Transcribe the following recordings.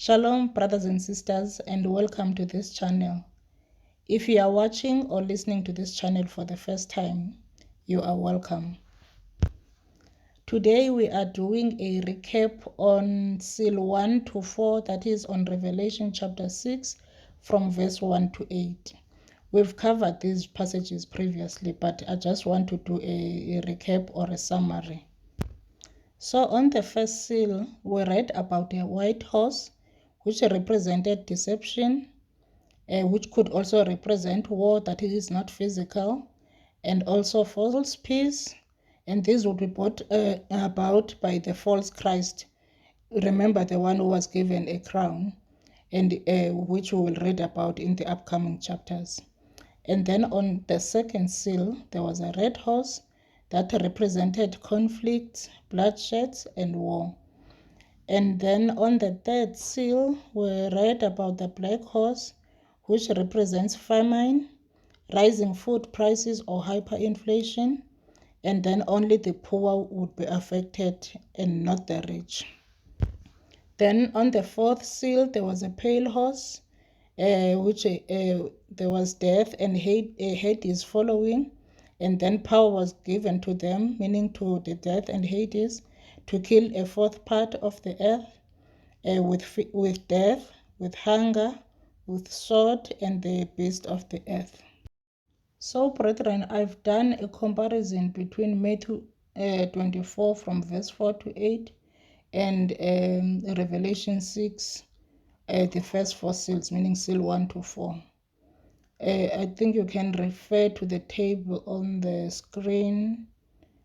Shalom, brothers and sisters, and welcome to this channel. If you are watching or listening to this channel for the first time, you are welcome. Today we are doing a recap on seal 1 to 4, that is on Revelation chapter 6 from verse 1 to 8. We've covered these passages previously, but I just want to do a recap or a summary. So on the first seal, we read about a white horse, which represented deception, which could also represent war that is not physical, and also false peace, and this would be brought about by the false Christ. Remember the one who was given a crown, and which we will read about in the upcoming chapters. And then on the second seal, there was a red horse that represented conflict, bloodshed, and war. And then on the third seal, we read about the black horse, which represents famine, rising food prices or hyperinflation, and then only the poor would be affected and not the rich. Then on the fourth seal, there was a pale horse, which there was death and Hades following, and then power was given to them, meaning to the death and Hades, to kill a fourth part of the earth, with death, with hunger, with sword, and the beast of the earth. So, brethren, I've done a comparison between Matthew 24 from verse 4 to 8 and Revelation 6, the first four seals, meaning seal 1 to 4. I think you can refer to the table on the screen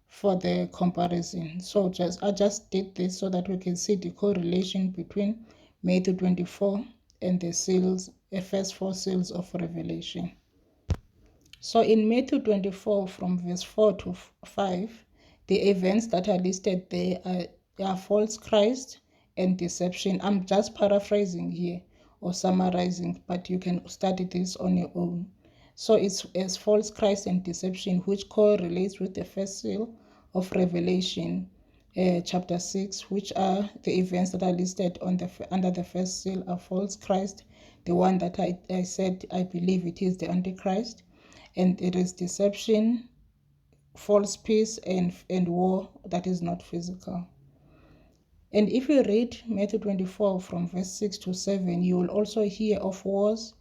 for the comparison. So I just did this so that we can see the correlation between Matthew 24 and the seals, the first four seals of Revelation. So in Matthew 24 from verse 4 to 5, the events that are listed there are false Christ and deception. I'm just paraphrasing here or summarizing, but you can study this on your own. So it's as false Christ and deception, which correlates with the first seal of Revelation chapter 6, which are the events that are listed under the first seal of false Christ, the one that I said I believe it is the Antichrist, and it is deception, false peace, and war that is not physical. And if you read Matthew 24 from verse 6 to 7, you will also hear of wars,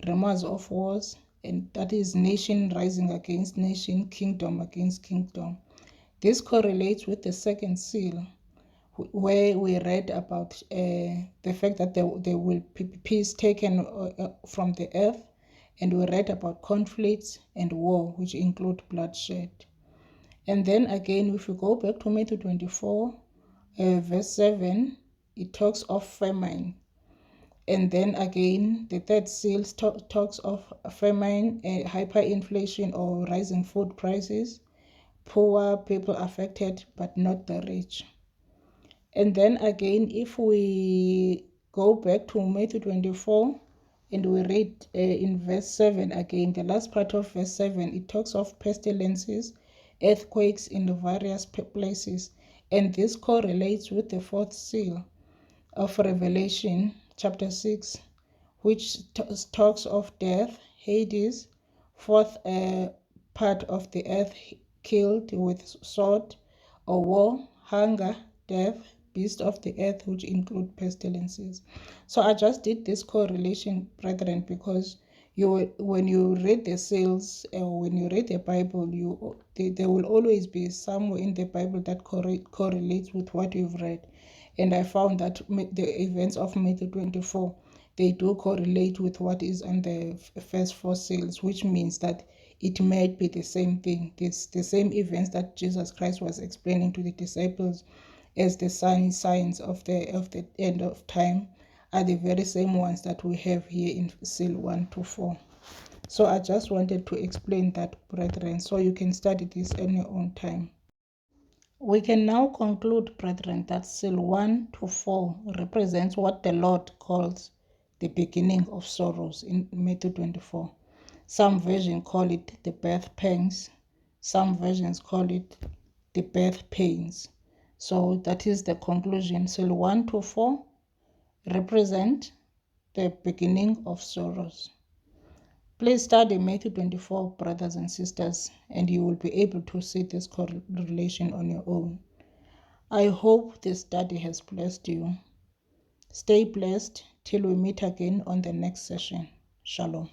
rumors of wars, and that is nation rising against nation, kingdom against kingdom. This correlates with the second seal, where we read about the fact that there will be peace taken from the earth, and we read about conflicts and war, which include bloodshed. And then again, if you go back to Matthew 24, verse 7, it talks of famine. And then again, the third seal talks of famine, hyperinflation or rising food prices, poor people affected, but not the rich. And then again, if we go back to Matthew 24, and we read in verse 7 again, the last part of verse 7, it talks of pestilences, earthquakes in the various places. And this correlates with the fourth seal of Revelation chapter 6, which talks of death, Hades, fourth part of the earth killed with sword or war, hunger, death, beast of the earth, which include pestilences. So I just did this correlation, brethren, because when you read the seals, or when you read the Bible, there will always be somewhere in the Bible that correlates with what you've read. And I found that the events of Matthew 24, they do correlate with what is on the first four seals, which means that it might be the same thing. It's the same events that Jesus Christ was explaining to the disciples as the signs of the end of time are the very same ones that we have here in seal 1 to 4. So I just wanted to explain that, brethren, so you can study this on your own time. We can now conclude, brethren, that seal 1 to 4 represents what the Lord calls the beginning of sorrows in Matthew 24. Some versions call it the birth pangs. Some versions call it the birth pains. So that is the conclusion. Seal 1 to 4 represent the beginning of sorrows. Please study Matthew 24, brothers and sisters, and you will be able to see this correlation on your own. I hope this study has blessed you. Stay blessed till we meet again on the next session. Shalom.